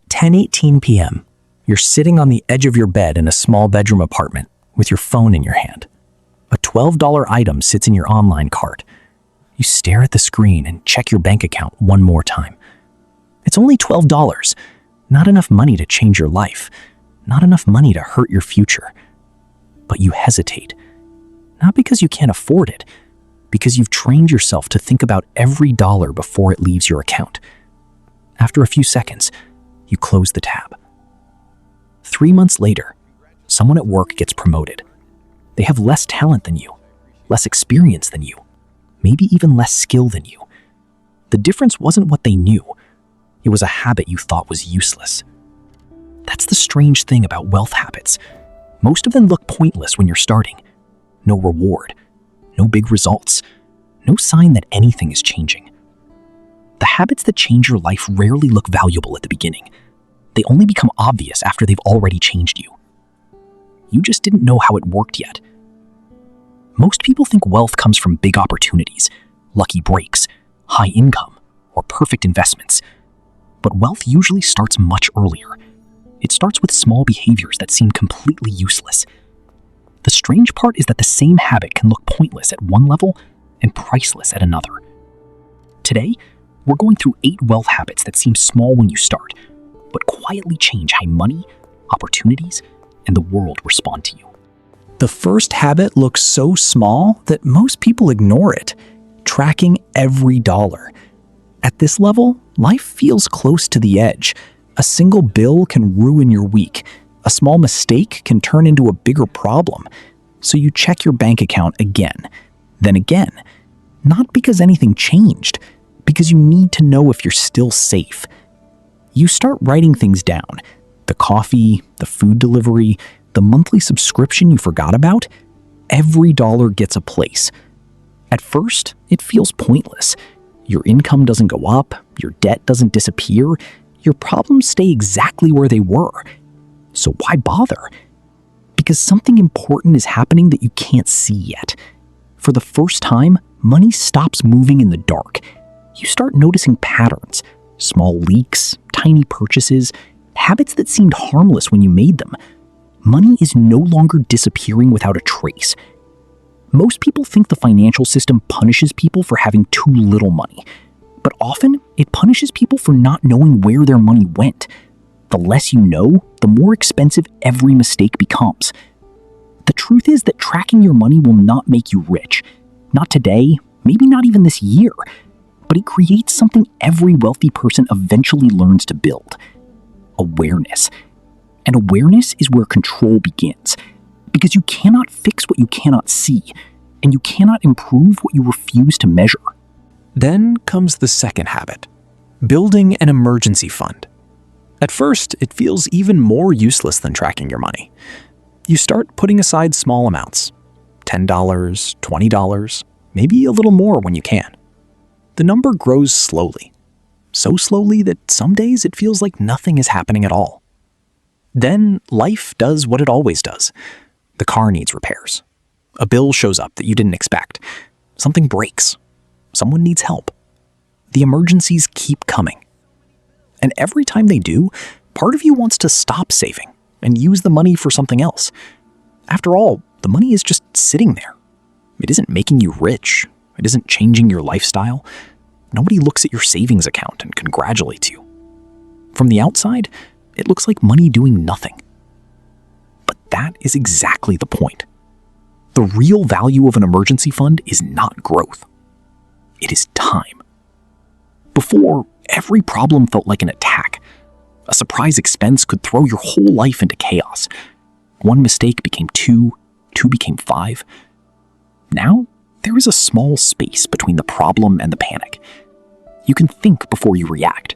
10:18 p.m. You're sitting on the edge of your bed in a small bedroom apartment with your phone in your hand. A $12 item sits in your online cart. You stare at the screen and check your bank account one more time. It's only $12, not enough money to change your life, not enough money to hurt your future. But you hesitate, not because you can't afford it, because you've trained yourself to think about every dollar before it leaves your account. After a few seconds, you close the tab. 3 months later, someone at work gets promoted. They have less talent than you, less experience than you, maybe even less skill than you. The difference wasn't what they knew. It was a habit you thought was useless. That's the strange thing about wealth habits. Most of them look pointless when you're starting. No reward, no big results, no sign that anything is changing. The habits that change your life rarely look valuable at the beginning. They only become obvious after they've already changed you. You just didn't know how it worked yet. Most people think wealth comes from big opportunities, lucky breaks, high income, or perfect investments. But wealth usually starts much earlier. It starts with small behaviors that seem completely useless. The strange part is that the same habit can look pointless at one level and priceless at another. Today, we're going through 8 wealth habits that seem small when you start, but quietly change how money, opportunities, and the world respond to you. The first habit looks so small that most people ignore it: tracking every dollar. At this level, life feels close to the edge. A single bill can ruin your week. A small mistake can turn into a bigger problem. So you check your bank account again, then again. Not because anything changed, because you need to know if you're still safe. You start writing things down: the coffee, the food delivery, the monthly subscription you forgot about. Every dollar gets a place. At first, it feels pointless. Your income doesn't go up, your debt doesn't disappear, your problems stay exactly where they were. So why bother? Because something important is happening that you can't see yet. For the first time, money stops moving in the dark. You start noticing patterns, small leaks, tiny purchases, habits that seemed harmless when you made them. Money is no longer disappearing without a trace. Most people think the financial system punishes people for having too little money, but often it punishes people for not knowing where their money went. The less you know, the more expensive every mistake becomes. The truth is that tracking your money will not make you rich. Not today, maybe not even this year, but it creates something every wealthy person eventually learns to build: awareness. And awareness is where control begins, because you cannot fix what you cannot see, and you cannot improve what you refuse to measure. Then comes the second habit: building an emergency fund. At first, it feels even more useless than tracking your money. You start putting aside small amounts: $10, $20, maybe a little more when you can. The number grows slowly, so slowly that some days it feels like nothing is happening at all. Then life does what it always does. The car needs repairs. A bill shows up that you didn't expect. Something breaks. Someone needs help. The emergencies keep coming. And every time they do, part of you wants to stop saving and use the money for something else. After all, the money is just sitting there. It isn't making you rich. It isn't changing your lifestyle. Nobody looks at your savings account and congratulates you. From the outside, it looks like money doing nothing. But that is exactly the point. The real value of an emergency fund is not growth. It is time. Before, every problem felt like an attack. A surprise expense could throw your whole life into chaos. One mistake became 2, 2 became 5. Now, there is a small space between the problem and the panic. You can think before you react.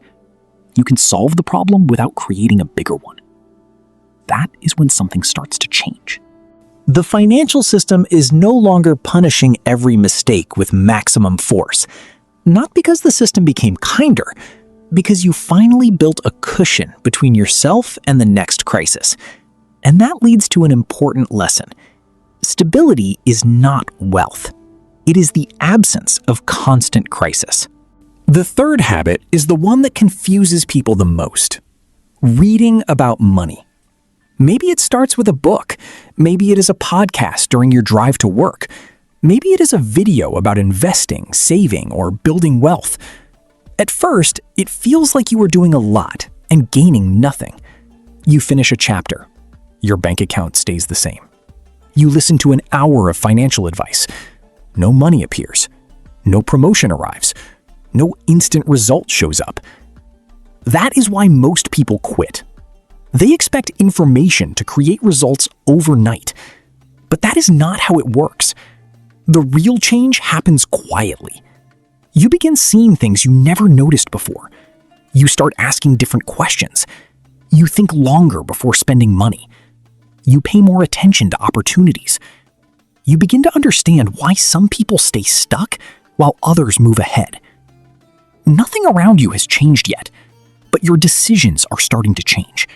You can solve the problem without creating a bigger one. That is when something starts to change. The financial system is no longer punishing every mistake with maximum force. Not because the system became kinder, because you finally built a cushion between yourself and the next crisis. And that leads to an important lesson. Stability is not wealth. It is the absence of constant crisis. The third habit is the one that confuses people the most: Reading about money. Maybe it starts with a book. Maybe it is a podcast during your drive to work. Maybe it is a video about investing, saving, or building wealth. At first, it feels like you are doing a lot and gaining nothing. You finish a chapter. Your bank account stays the same. You listen to an hour of financial advice. No money appears. No promotion arrives. No instant result shows up. That is why most people quit. They expect information to create results overnight. But that is not how it works. The real change happens quietly. You begin seeing things you never noticed before. You start asking different questions. You think longer before spending money. You pay more attention to opportunities. You begin to understand why some people stay stuck while others move ahead. Nothing around you has changed yet, but your decisions are starting to change.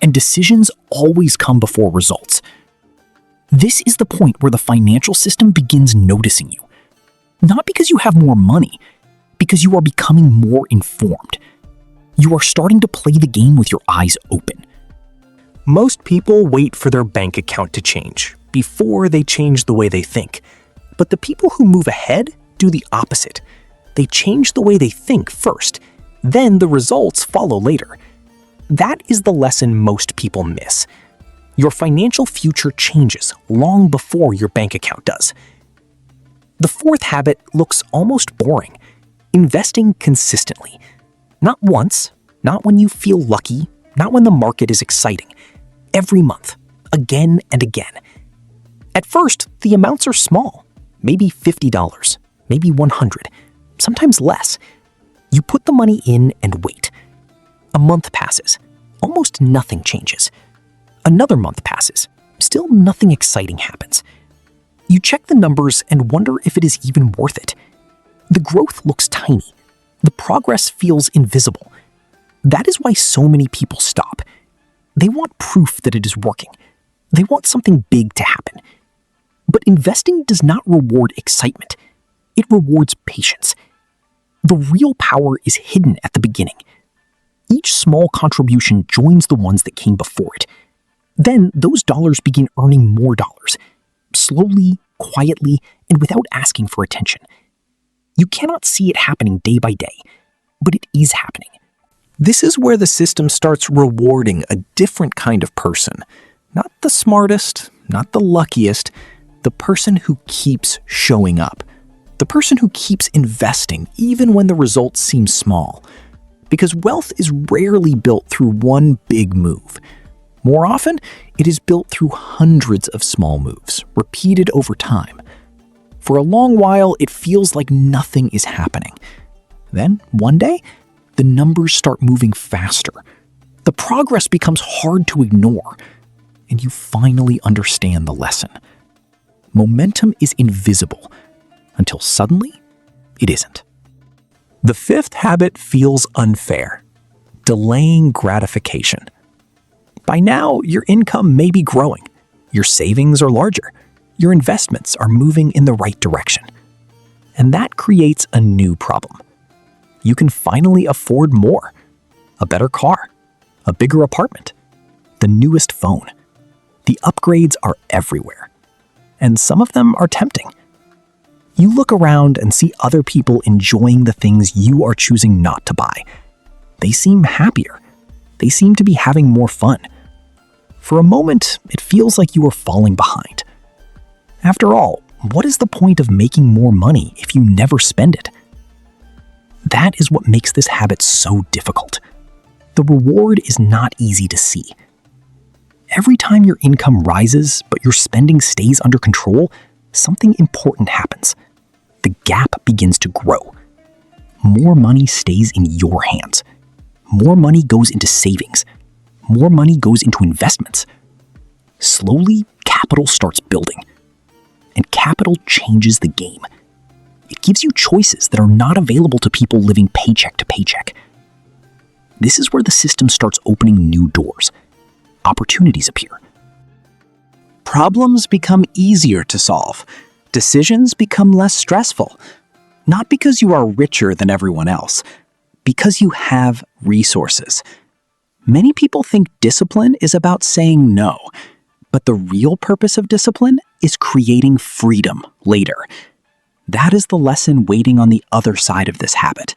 And decisions always come before results. This is the point where the financial system begins noticing you. Not because you have more money, because you are becoming more informed. You are starting to play the game with your eyes open. Most people wait for their bank account to change before they change the way they think. But the people who move ahead do the opposite. They change the way they think first, then the results follow later. That is the lesson most people miss. Your financial future changes long before your bank account does. The fourth habit looks almost boring. Investing consistently. Not once, not when you feel lucky, not when the market is exciting. Every month, again and again. At first, the amounts are small, maybe $50, maybe $100, sometimes less. You put the money in and wait. A month passes, almost nothing changes. Another month passes, still nothing exciting happens. You check the numbers and wonder if it is even worth it. The growth looks tiny. The progress feels invisible. That is why so many people stop. They want proof that it is working. They want something big to happen. But investing does not reward excitement. It rewards patience. The real power is hidden at the beginning. Each small contribution joins the ones that came before it. Then those dollars begin earning more dollars, slowly, quietly, and without asking for attention. You cannot see it happening day by day, but it is happening. This is where the system starts rewarding a different kind of person. Not the smartest, not the luckiest, the person who keeps showing up. The person who keeps investing even when the results seem small. Because wealth is rarely built through one big move. More often, it is built through hundreds of small moves, repeated over time. For a long while, it feels like nothing is happening. Then, one day, the numbers start moving faster. The progress becomes hard to ignore, and you finally understand the lesson. Momentum is invisible, until suddenly, it isn't. The fifth habit feels unfair. Delaying gratification. By now, your income may be growing. Your savings are larger. Your investments are moving in the right direction. And that creates a new problem. You can finally afford more. A better car. A bigger apartment. The newest phone. The upgrades are everywhere. And some of them are tempting. You look around and see other people enjoying the things you are choosing not to buy. They seem happier. They seem to be having more fun. For a moment, it feels like you are falling behind. After all, what is the point of making more money if you never spend it? That is what makes this habit so difficult. The reward is not easy to see. Every time your income rises but your spending stays under control, something important happens. The gap begins to grow. More money stays in your hands. More money goes into savings. More money goes into investments. Slowly, capital starts building. And capital changes the game. It gives you choices that are not available to people living paycheck to paycheck. This is where the system starts opening new doors. Opportunities appear. Problems become easier to solve. Decisions become less stressful. Not because you are richer than everyone else, because you have resources. Many people think discipline is about saying no, but the real purpose of discipline is creating freedom later. That is the lesson waiting on the other side of this habit.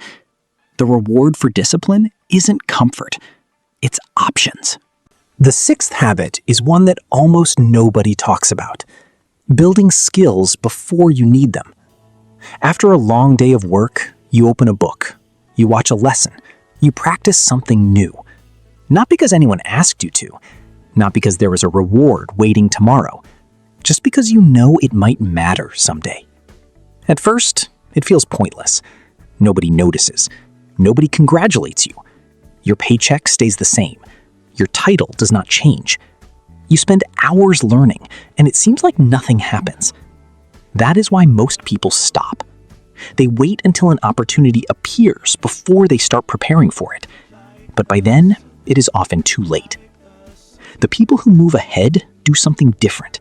The reward for discipline isn't comfort, it's options. The sixth habit is one that almost nobody talks about: building skills before you need them. After a long day of work, you open a book, you watch a lesson, you practice something new. Not because anyone asked you to, not because there is a reward waiting tomorrow, just because you know it might matter someday. At first, it feels pointless. Nobody notices. Nobody congratulates you. Your paycheck stays the same. Your title does not change. You spend hours learning, and it seems like nothing happens. That is why most people stop. They wait until an opportunity appears before they start preparing for it. But by then, it is often too late. The people who move ahead do something different.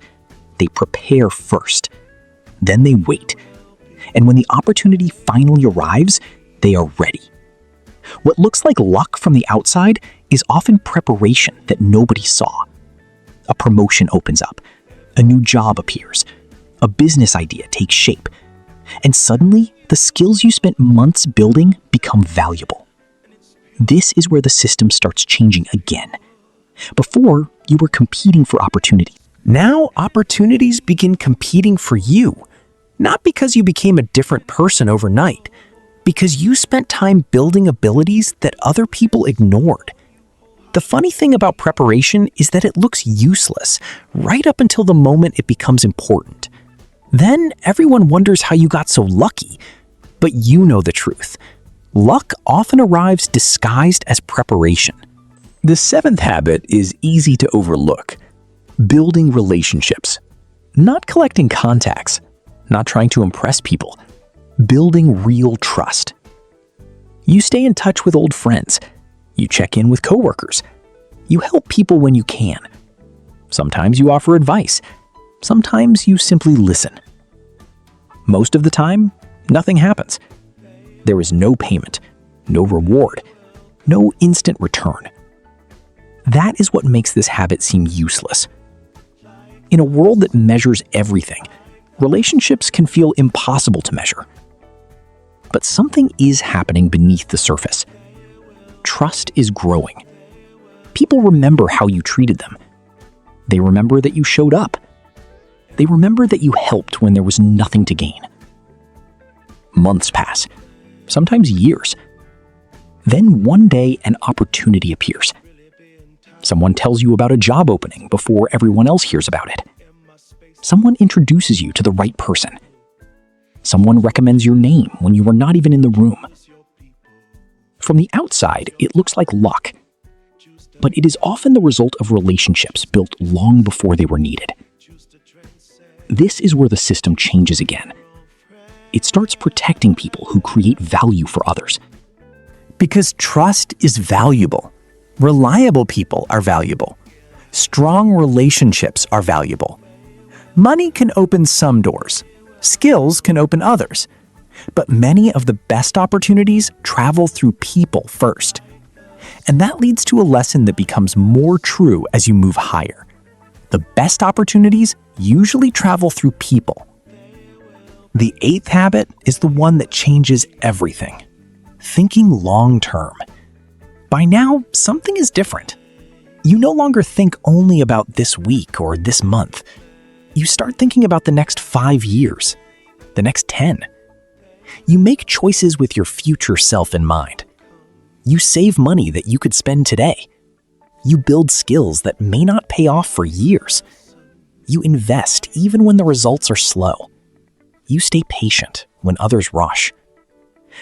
They prepare first. Then they wait. And when the opportunity finally arrives, they are ready. What looks like luck from the outside is often preparation that nobody saw. A promotion opens up. A new job appears. A business idea takes shape. And suddenly, the skills you spent months building become valuable. This is where the system starts changing again. Before, you were competing for opportunity. Now, opportunities begin competing for you. Not because you became a different person overnight, because you spent time building abilities that other people ignored. The funny thing about preparation is that it looks useless right up until the moment it becomes important. Then everyone wonders how you got so lucky, but you know the truth. Luck often arrives disguised as preparation. The seventh habit is easy to overlook: building relationships. Not collecting contacts, not trying to impress people, building real trust. You stay in touch with old friends. You check in with coworkers. You help people when you can. Sometimes you offer advice. Sometimes you simply listen. Most of the time, nothing happens. There is no payment, no reward, no instant return. That is what makes this habit seem useless. In a world that measures everything, relationships can feel impossible to measure. But something is happening beneath the surface. Trust is growing. People remember how you treated them. They remember that you showed up. They remember that you helped when there was nothing to gain. Months pass, sometimes years. Then one day an opportunity appears. Someone tells you about a job opening before everyone else hears about it. Someone introduces you to the right person. Someone recommends your name when you were not even in the room. From the outside, it looks like luck, but it is often the result of relationships built long before they were needed. This is where the system changes again. It starts protecting people who create value for others. Because trust is valuable. Reliable people are valuable. Strong relationships are valuable. Money can open some doors. Skills can open others. But many of the best opportunities travel through people first. And that leads to a lesson that becomes more true as you move higher. The best opportunities usually travel through people. The eighth habit is the one that changes everything: thinking long-term. By now, something is different. You no longer think only about this week or this month. You start thinking about the next 5 years, the next 10. You make choices with your future self in mind. You save money that you could spend today. You build skills that may not pay off for years. You invest even when the results are slow. You stay patient when others rush.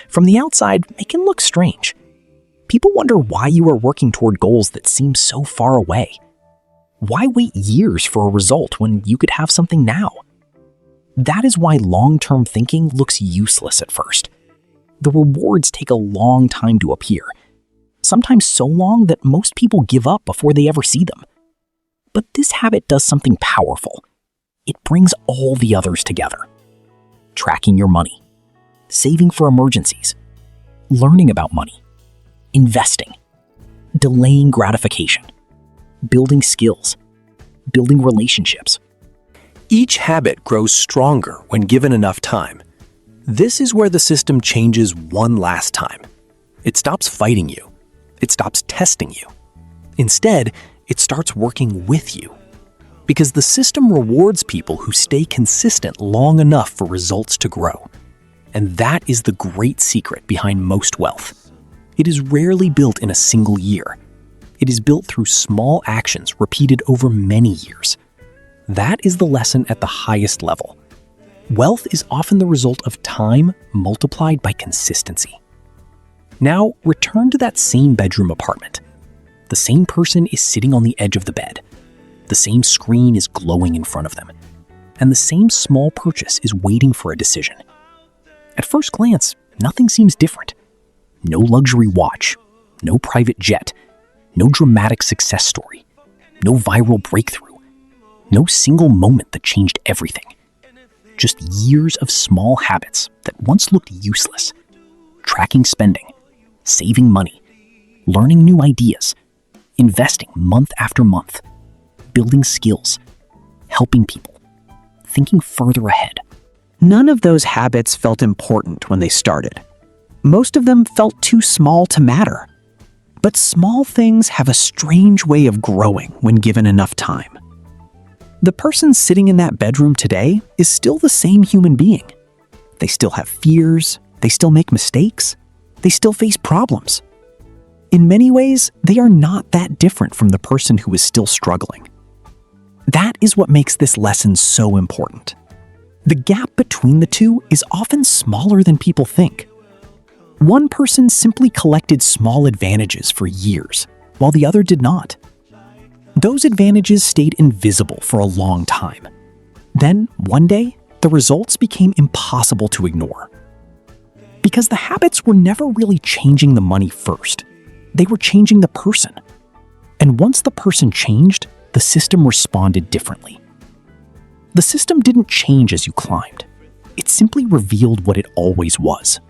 From the outside, it can look strange. People wonder why you are working toward goals that seem so far away. Why wait years for a result when you could have something now? That is why long-term thinking looks useless at first. The rewards take a long time to appear, sometimes so long that most people give up before they ever see them. But this habit does something powerful. It brings all the others together. Tracking your money, saving for emergencies, learning about money, investing. delaying gratification, building skills, building relationships. Each habit grows stronger when given enough time. This is where the system changes one last time. It stops fighting you. It stops testing you. Instead, it starts working with you. Because the system rewards people who stay consistent long enough for results to grow. And that is the great secret behind most wealth. It is rarely built in a single year. It is built through small actions repeated over many years. That is the lesson at the highest level. Wealth is often the result of time multiplied by consistency. Now, return to that same bedroom apartment. The same person is sitting on the edge of the bed. The same screen is glowing in front of them. And the same small purchase is waiting for a decision. At first glance, nothing seems different. No luxury watch, no private jet, no dramatic success story, no viral breakthrough, no single moment that changed everything. Just years of small habits that once looked useless. Tracking spending, saving money, learning new ideas, investing month after month, building skills, helping people, thinking further ahead. None of those habits felt important when they started. Most of them felt too small to matter. But small things have a strange way of growing when given enough time. The person sitting in that bedroom today is still the same human being. They still have fears, they still make mistakes, they still face problems. In many ways, they are not that different from the person who is still struggling. That is what makes this lesson so important. The gap between the two is often smaller than people think. One person simply collected small advantages for years, while the other did not. Those advantages stayed invisible for a long time. Then, one day, the results became impossible to ignore. Because the habits were never really changing the money first. They were changing the person. And once the person changed, the system responded differently. The system didn't change as you climbed. It simply revealed what it always was.